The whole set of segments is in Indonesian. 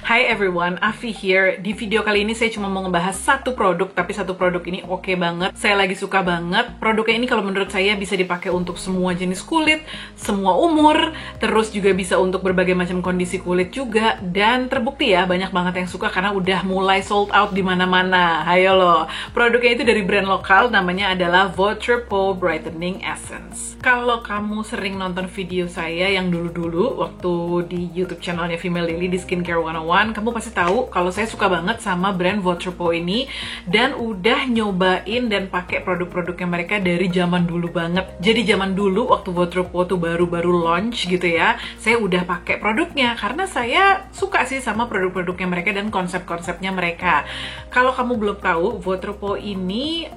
Hi everyone, Afi here. Di video kali ini saya cuma mau ngebahas satu produk, tapi satu produk ini oke banget. Saya lagi suka banget. Produknya ini kalau menurut saya bisa dipakai untuk semua jenis kulit, semua umur, terus juga bisa untuk berbagai macam kondisi kulit juga. Dan terbukti ya, banyak banget yang suka karena udah mulai sold out di mana-mana. Hayo loh. Produknya itu dari brand lokal, namanya adalah Votre Peau Brightening Essence. Kalau kamu sering nonton video saya yang dulu-dulu waktu di YouTube channelnya Female Daily di Skincare 101, kamu pasti tahu kalau saya suka banget sama brand Votre Peau ini dan udah nyobain dan pakai produk-produknya mereka dari zaman dulu banget. Jadi zaman dulu waktu Votre Peau tuh baru-baru launch gitu ya, saya udah pakai produknya karena saya suka sih sama produk-produknya mereka dan konsep-konsepnya mereka. Kalau kamu belum tahu, Votre Peau ini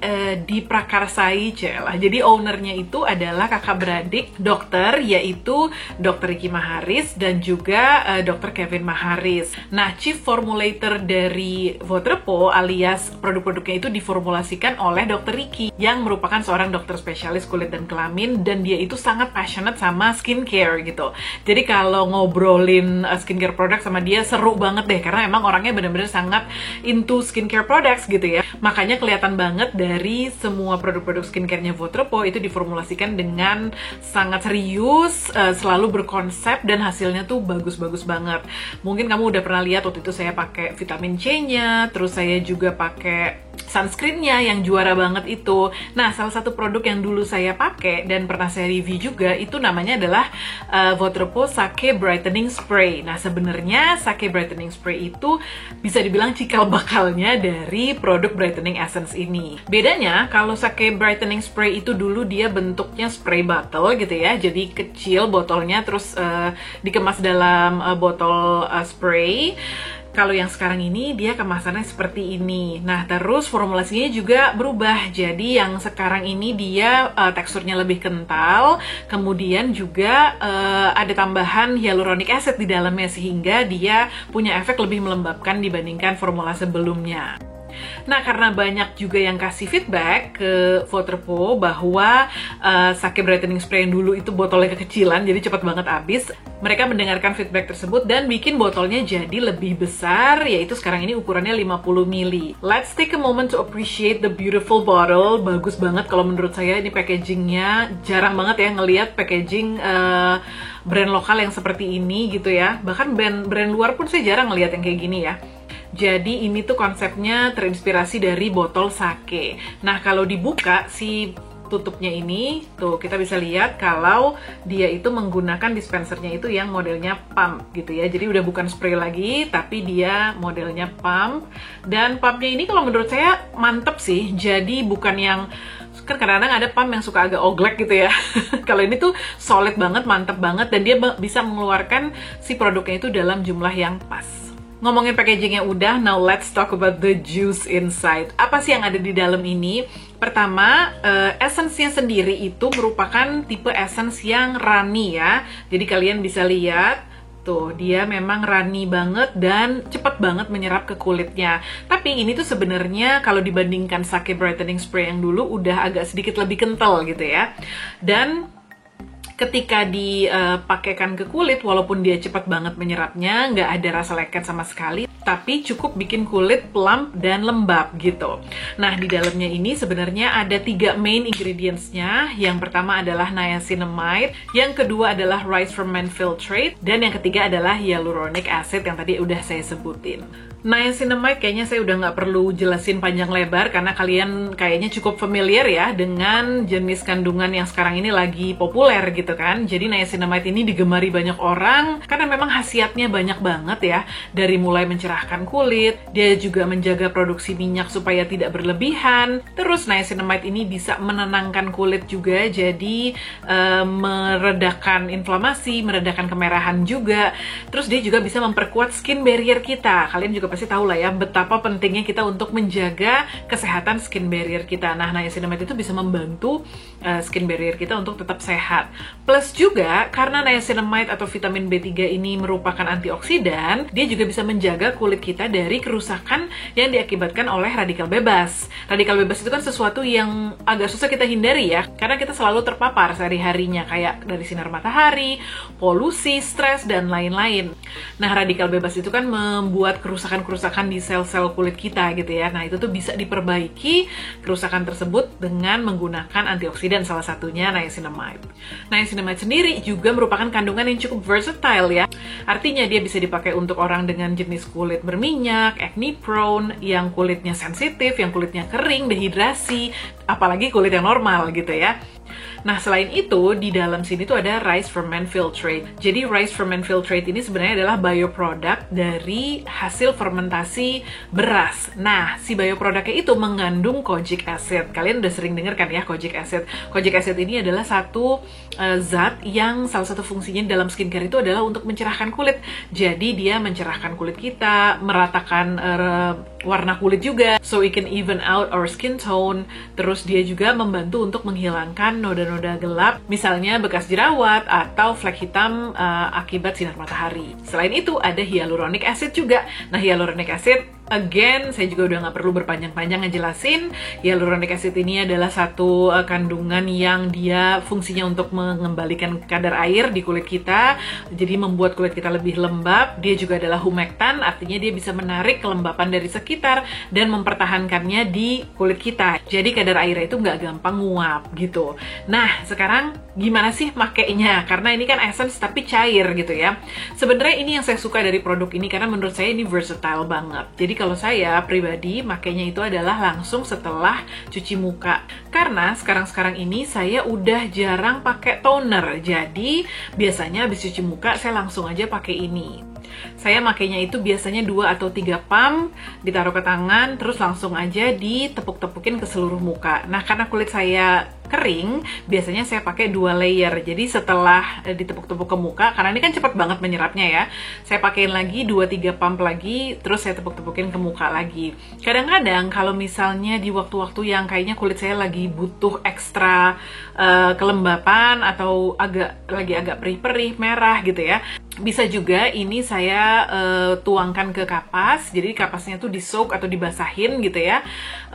diprakarsai celah. Jadi ownernya itu adalah kakak beradik dokter, yaitu Dr. Ricky Maharis dan juga Dr. Kevin Maharis. Nah, chief formulator dari Votre Peau alias produk-produknya itu diformulasikan oleh Dr. Ricky yang merupakan seorang dokter spesialis kulit dan kelamin, dan dia itu sangat passionate sama skincare gitu. Jadi kalau ngobrolin skincare product sama dia seru banget deh, karena emang orangnya bener-bener sangat into skincare products gitu ya. Makanya kelihatan banget dari semua produk-produk skincare-nya Votre Peau itu diformulasikan dengan sangat serius, selalu berkonsep, dan hasilnya tuh bagus-bagus banget. Mungkin kamu udah pernah lihat waktu itu saya pakai vitamin C-nya, terus saya juga pakai sunscreen-nya yang juara banget itu. Nah, salah satu produk yang dulu saya pakai dan pernah saya review juga itu namanya adalah Votre Peau Sake Brightening Spray. Nah, sebenarnya Sake Brightening Spray itu bisa dibilang cikal bakalnya dari produk brightening essence ini. Bedanya, kalau Sake Brightening Spray itu dulu dia bentuknya spray bottle gitu ya, jadi kecil botolnya, terus dikemas dalam botol spray. Kalau yang sekarang ini dia kemasannya seperti ini. Nah, terus formulasinya juga berubah. Jadi yang sekarang ini dia teksturnya lebih kental, kemudian juga ada tambahan hyaluronic acid di dalamnya sehingga dia punya efek lebih melembabkan dibandingkan formula sebelumnya. Nah, karena banyak juga yang kasih feedback ke Votre Peau bahwa Sake Brightening Spray yang dulu itu botolnya kekecilan, jadi cepat banget habis. Mereka mendengarkan feedback tersebut dan bikin botolnya jadi lebih besar, yaitu sekarang ini ukurannya 50 ml. Let's take a moment to appreciate the beautiful bottle. Bagus banget kalau menurut saya ini packagingnya. Jarang banget ya ngelihat packaging brand lokal yang seperti ini gitu ya. Bahkan brand luar pun saya jarang ngelihat yang kayak gini ya. Jadi ini tuh konsepnya terinspirasi dari botol sake. Nah, kalau dibuka si tutupnya ini, tuh kita bisa lihat kalau dia itu menggunakan dispensernya itu yang modelnya pump gitu ya. Jadi udah bukan spray lagi, tapi dia modelnya pump. Dan pumpnya ini kalau menurut saya mantep sih. Jadi bukan yang, kan kadang-kadang ada pump yang suka agak oglek gitu ya. Kalau ini tuh solid banget, mantep banget, dan dia bisa mengeluarkan si produknya itu dalam jumlah yang pas. Ngomongin packagingnya udah, now let's talk about the juice inside. Apa sih yang ada di dalam ini? Pertama, essence-nya sendiri itu merupakan tipe essence yang runny ya. Jadi kalian bisa lihat, tuh dia memang runny banget dan cepat banget menyerap ke kulitnya. Tapi ini tuh sebenarnya kalau dibandingkan Sake Brightening Spray yang dulu udah agak sedikit lebih kental gitu ya. Dan ketika dipakaikan ke kulit, walaupun dia cepat banget menyerapnya, nggak ada rasa lengket sama sekali, tapi cukup bikin kulit plump dan lembab gitu. Nah, di dalamnya ini sebenarnya ada 3 main ingredients-nya. Yang pertama adalah niacinamide, yang kedua adalah rice ferment filtrate, dan yang ketiga adalah hyaluronic acid yang tadi udah saya sebutin. Niacinamide kayaknya saya udah nggak perlu jelasin panjang lebar karena kalian kayaknya cukup familiar ya dengan jenis kandungan yang sekarang ini lagi populer gitu kan. Jadi niacinamide ini digemari banyak orang karena memang khasiatnya banyak banget ya. Dari mulai mencerahkan kulit, dia juga menjaga produksi minyak supaya tidak berlebihan. Terus niacinamide ini bisa menenangkan kulit juga, jadi meredakan inflamasi, meredakan kemerahan juga. Terus dia juga bisa memperkuat skin barrier kita. Kalian juga pasti tahu lah ya betapa pentingnya kita untuk menjaga kesehatan skin barrier kita. Nah, niacinamide itu bisa membantu skin barrier kita untuk tetap sehat. Plus juga, karena niacinamide atau vitamin B3 ini merupakan antioksidan, dia juga bisa menjaga kulit kita dari kerusakan yang diakibatkan oleh radikal bebas. Radikal bebas itu kan sesuatu yang agak susah kita hindari ya, karena kita selalu terpapar sehari-harinya, kayak dari sinar matahari, polusi, stres, dan lain-lain. Nah, radikal bebas itu kan membuat kerusakan-kerusakan di sel-sel kulit kita gitu ya. Nah, itu tuh bisa diperbaiki kerusakan tersebut dengan menggunakan antioksidan, salah satunya niacinamide. Niacinamide sendiri juga merupakan kandungan yang cukup versatile ya. Artinya dia bisa dipakai untuk orang dengan jenis kulit berminyak, acne prone, yang kulitnya sensitif, yang kulitnya kering, dehidrasi, apalagi kulit yang normal gitu ya. Nah, selain itu, di dalam sini tuh ada rice ferment filtrate. Jadi, rice ferment filtrate ini sebenarnya adalah bioproduct dari hasil fermentasi beras. Nah, si bioproduknya itu mengandung kojic acid. Kalian udah sering dengar kan ya kojic acid. Kojic acid ini adalah satu zat yang salah satu fungsinya dalam skincare itu adalah untuk mencerahkan kulit. Jadi, dia mencerahkan kulit kita, meratakan warna kulit juga, so it can even out our skin tone. Terus dia juga membantu untuk menghilangkan noda-noda gelap, misalnya bekas jerawat atau flek hitam akibat sinar matahari. Selain itu ada hyaluronic acid juga. Nah, hyaluronic acid, again, saya juga udah nggak perlu berpanjang-panjang ngejelasin. Hyaluronic acid ini adalah satu kandungan yang dia fungsinya untuk mengembalikan kadar air di kulit kita, jadi membuat kulit kita lebih lembab. Dia juga adalah humectant, artinya dia bisa menarik kelembapan dari sekitar dan mempertahankannya di kulit kita. Jadi kadar airnya itu nggak gampang nguap gitu. Nah, sekarang gimana sih makainya? Karena ini kan essence tapi cair gitu ya. Sebenarnya ini yang saya suka dari produk ini karena menurut saya ini versatile banget. Jadi kalau saya pribadi makainya itu adalah langsung setelah cuci muka. Karena sekarang-sekarang ini saya udah jarang pakai toner. Jadi biasanya habis cuci muka saya langsung aja pakai ini. Saya makainya itu biasanya 2 atau 3 pump, ditaruh ke tangan, terus langsung aja ditepuk-tepukin ke seluruh muka. Nah, karena kulit saya kering, biasanya saya pakai 2 layer. Jadi setelah ditepuk-tepuk ke muka, karena ini kan cepat banget menyerapnya ya, saya pakein lagi 2-3 pump lagi, terus saya tepuk-tepukin ke muka lagi. Kadang-kadang kalau misalnya di waktu-waktu yang kayaknya kulit saya lagi butuh ekstra kelembapan atau agak perih-perih, merah gitu ya, bisa juga ini saya tuangkan ke kapas. Jadi kapasnya tuh di soak atau dibasahin gitu ya,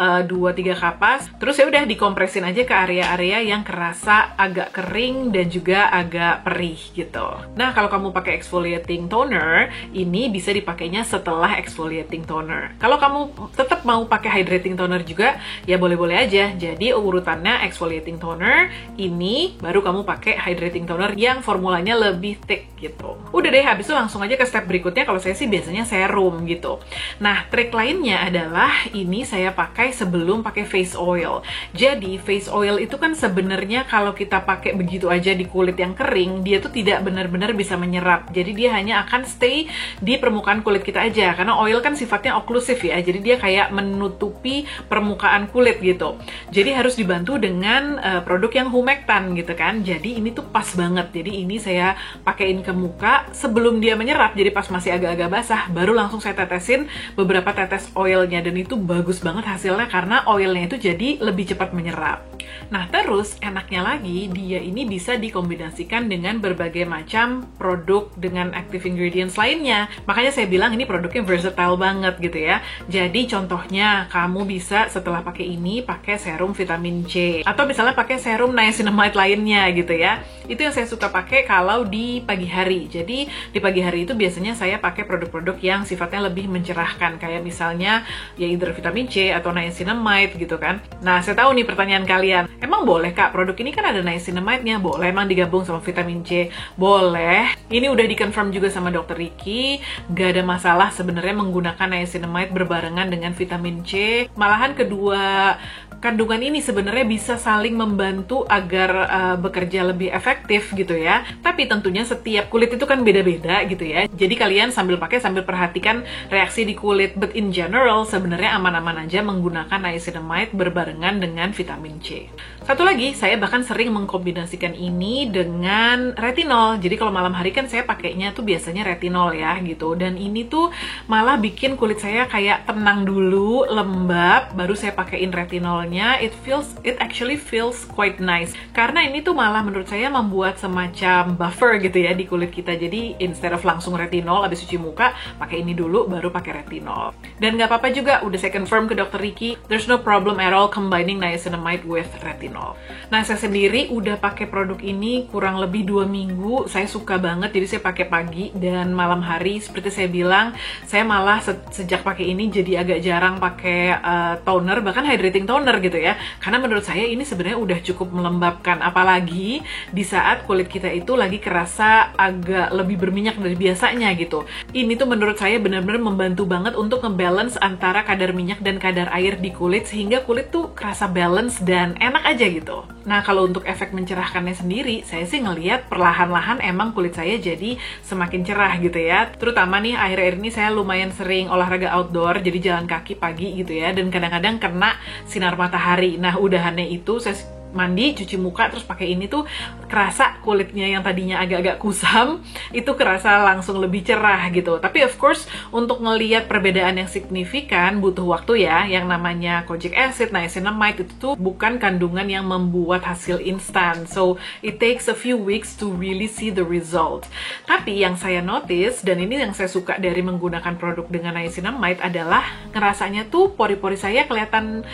2-3 kapas. Terus ya udah dikompresin aja ke area-area yang kerasa agak kering dan juga agak perih gitu. Nah, kalau kamu pakai exfoliating toner, ini bisa dipakainya setelah exfoliating toner. Kalau kamu tetap mau pakai hydrating toner juga, ya boleh-boleh aja. Jadi urutannya exfoliating toner, ini baru kamu pakai hydrating toner yang formulanya lebih thick gitu. Udah deh, habis itu langsung aja ke step berikutnya. Kalau saya sih biasanya serum gitu. Nah, trik lainnya adalah ini saya pakai sebelum pakai face oil. Jadi face oil itu kan sebenarnya kalau kita pakai begitu aja di kulit yang kering, dia tuh tidak benar-benar bisa menyerap. Jadi dia hanya akan stay di permukaan kulit kita aja. Karena oil kan sifatnya oklusif ya. Jadi dia kayak menutupi permukaan kulit gitu. Jadi harus dibantu dengan produk yang humectant gitu kan. Jadi ini tuh pas banget. Jadi ini saya pakein ke muka sebelum dia menyerap. Jadi pas masih agak-agak basah, baru langsung saya tetesin beberapa tetes oilnya. Dan itu bagus banget hasilnya karena oilnya itu jadi lebih cepat menyerap. Nah, terus enaknya lagi, dia ini bisa dikombinasikan dengan berbagai macam produk dengan active ingredients lainnya. Makanya saya bilang ini produknya versatile banget gitu ya. Jadi contohnya, kamu bisa setelah pakai ini, pakai serum vitamin C. Atau misalnya pakai serum niacinamide lainnya gitu ya. Itu yang saya suka pakai kalau di pagi hari. Jadi di pagi hari itu biasanya saya pakai produk-produk yang sifatnya lebih mencerahkan. Kayak misalnya ya either vitamin C atau niacinamide gitu kan. Nah, saya tahu nih pertanyaan kalian, emang boleh Kak, produk ini kan ada niacinamide-nya, boleh emang digabung sama vitamin C? Boleh. Ini udah dikonfirm juga sama Dr. Ricky, gak ada masalah sebenarnya menggunakan niacinamide berbarengan dengan vitamin C. Malahan kedua kandungan ini sebenarnya bisa saling membantu agar bekerja lebih efektif gitu ya. Tapi tentunya setiap kulit itu kan beda-beda gitu ya. Jadi kalian sambil pakai sambil perhatikan reaksi di kulit. But in general sebenarnya aman-aman aja menggunakan niacinamide berbarengan dengan vitamin C. Satu lagi, saya bahkan sering mengkombinasikan ini dengan retinol. Jadi kalau malam hari kan saya pakainya tuh biasanya retinol ya gitu. Dan ini tuh malah bikin kulit saya kayak tenang dulu, lembab, baru saya pakein retinolnya. pemakaiannya, it actually feels quite nice. Karena ini tuh malah menurut saya membuat semacam buffer gitu ya di kulit kita. Jadi instead of langsung retinol abis cuci muka, pakai ini dulu baru pakai retinol. Dan nggak apa-apa juga, udah saya confirm ke Dr. Ricky, there's no problem at all combining niacinamide with retinol. Nah, saya sendiri udah pakai produk ini kurang lebih 2 minggu. Saya suka banget, jadi saya pakai pagi dan malam hari. Seperti saya bilang, saya malah sejak pakai ini jadi agak jarang pakai toner, bahkan hydrating toner gitu ya. Karena menurut saya ini sebenarnya udah cukup melembabkan, apalagi di saat kulit kita itu lagi kerasa agak lebih berminyak dari biasanya gitu. Ini tuh menurut saya benar-benar membantu banget untuk ngebalance antara kadar minyak dan kadar air di kulit, sehingga kulit tuh kerasa balance dan enak aja gitu. Nah, kalau untuk efek mencerahkannya sendiri, saya sih ngelihat perlahan-lahan emang kulit saya jadi semakin cerah gitu ya. Terutama nih akhir-akhir ini saya lumayan sering olahraga outdoor, jadi jalan kaki pagi gitu ya, dan kadang-kadang kena sinar matahari. Nah, udahannya itu saya mandi, cuci muka, terus pakai ini tuh kerasa kulitnya yang tadinya agak-agak kusam itu kerasa langsung lebih cerah gitu. Tapi of course untuk ngelihat perbedaan yang signifikan butuh waktu ya. Yang namanya kojic acid, niacinamide itu tuh bukan kandungan yang membuat hasil instan. So it takes a few weeks to really see the result. Tapi yang saya notice, dan ini yang saya suka dari menggunakan produk dengan niacinamide, adalah ngerasanya tuh pori-pori saya kelihatan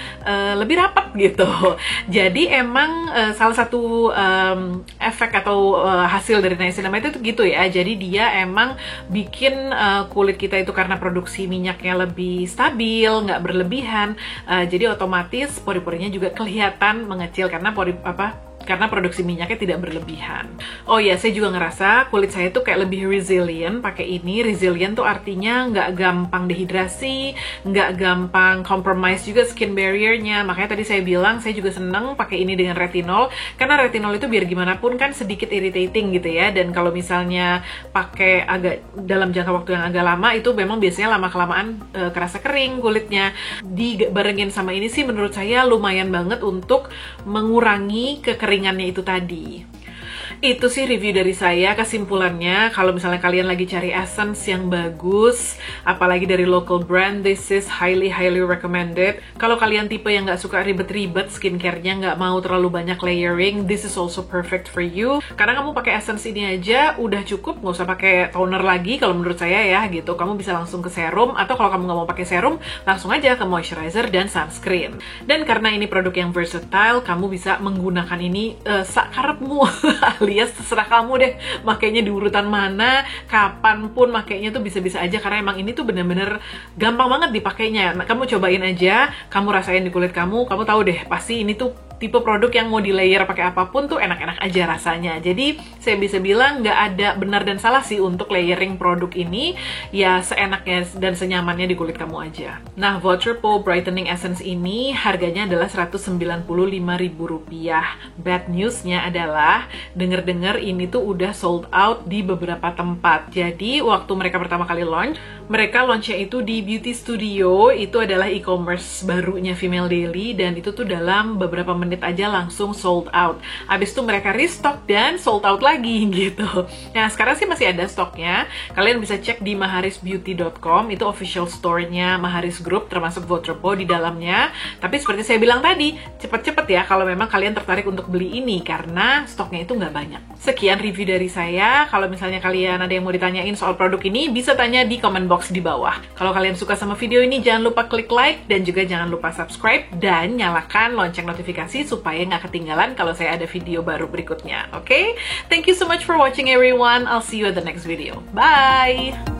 lebih rapat gitu. Jadi memang salah satu efek atau hasil dari niacinamide itu gitu ya. Jadi dia emang bikin kulit kita itu karena produksi minyaknya lebih stabil, nggak berlebihan. Jadi otomatis pori-porinya juga kelihatan mengecil karena karena produksi minyaknya tidak berlebihan. Oh ya, saya juga ngerasa kulit saya tuh kayak lebih resilient pakai ini. Resilient tuh artinya nggak gampang dehidrasi, nggak gampang compromise juga skin barrier-nya. Makanya tadi saya bilang saya juga seneng pakai ini dengan retinol, karena retinol itu biar gimana pun kan sedikit irritating gitu ya. Dan kalau misalnya pakai agak dalam jangka waktu yang agak lama, itu memang biasanya lama-kelamaan kerasa kering kulitnya. Dibarengin sama ini sih menurut saya lumayan banget untuk mengurangi kekeringannya itu tadi. Itu sih review dari saya. Kesimpulannya, kalau misalnya kalian lagi cari essence yang bagus, apalagi dari local brand, this is highly recommended. Kalau kalian tipe yang nggak suka ribet-ribet skincare-nya, nggak mau terlalu banyak layering, this is also perfect for you. Karena kamu pakai essence ini aja udah cukup, nggak usah pakai toner lagi kalau menurut saya ya gitu. Kamu bisa langsung ke serum, atau kalau kamu nggak mau pakai serum, langsung aja ke moisturizer dan sunscreen. Dan karena ini produk yang versatile, kamu bisa menggunakan ini sakarepmu. Alias terserah kamu deh makainya di urutan mana, kapanpun makainya tuh bisa-bisa aja, karena emang ini tuh bener-bener gampang banget dipakainya. Nah, kamu cobain aja, kamu rasain di kulit kamu tahu deh pasti ini tuh tipe produk yang mau di layer pakai apapun tuh enak-enak aja rasanya. Jadi saya bisa bilang nggak ada benar dan salah sih untuk layering produk ini, ya seenaknya dan senyamannya di kulit kamu aja. Nah, Vautry-Po Brightening Essence ini harganya adalah Rp195.000. Bad news-nya adalah denger-dengar ini tuh udah sold out di beberapa tempat. Jadi waktu mereka pertama kali launch, mereka launch-nya itu di Beauty Studio, itu adalah e-commerce barunya Female Daily, dan itu tuh dalam beberapa menit aja langsung sold out. Abis itu mereka restock dan sold out lagi gitu. Nah, sekarang sih masih ada stoknya. Kalian bisa cek di maharisbeauty.com, itu official store-nya Maharis Group, termasuk Vautry-Po di dalamnya. Tapi seperti saya bilang tadi, cepet-cepet ya kalau memang kalian tertarik untuk beli ini, karena stoknya itu nggak banyak. Sekian review dari saya. Kalau misalnya kalian ada yang mau ditanyain soal produk ini, bisa tanya di comment box di bawah. Kalau kalian suka sama video ini, jangan lupa klik like, dan juga jangan lupa subscribe, dan nyalakan lonceng notifikasi supaya nggak ketinggalan kalau saya ada video baru berikutnya. Oke? Thank you so much for watching everyone. I'll see you at the next video. Bye!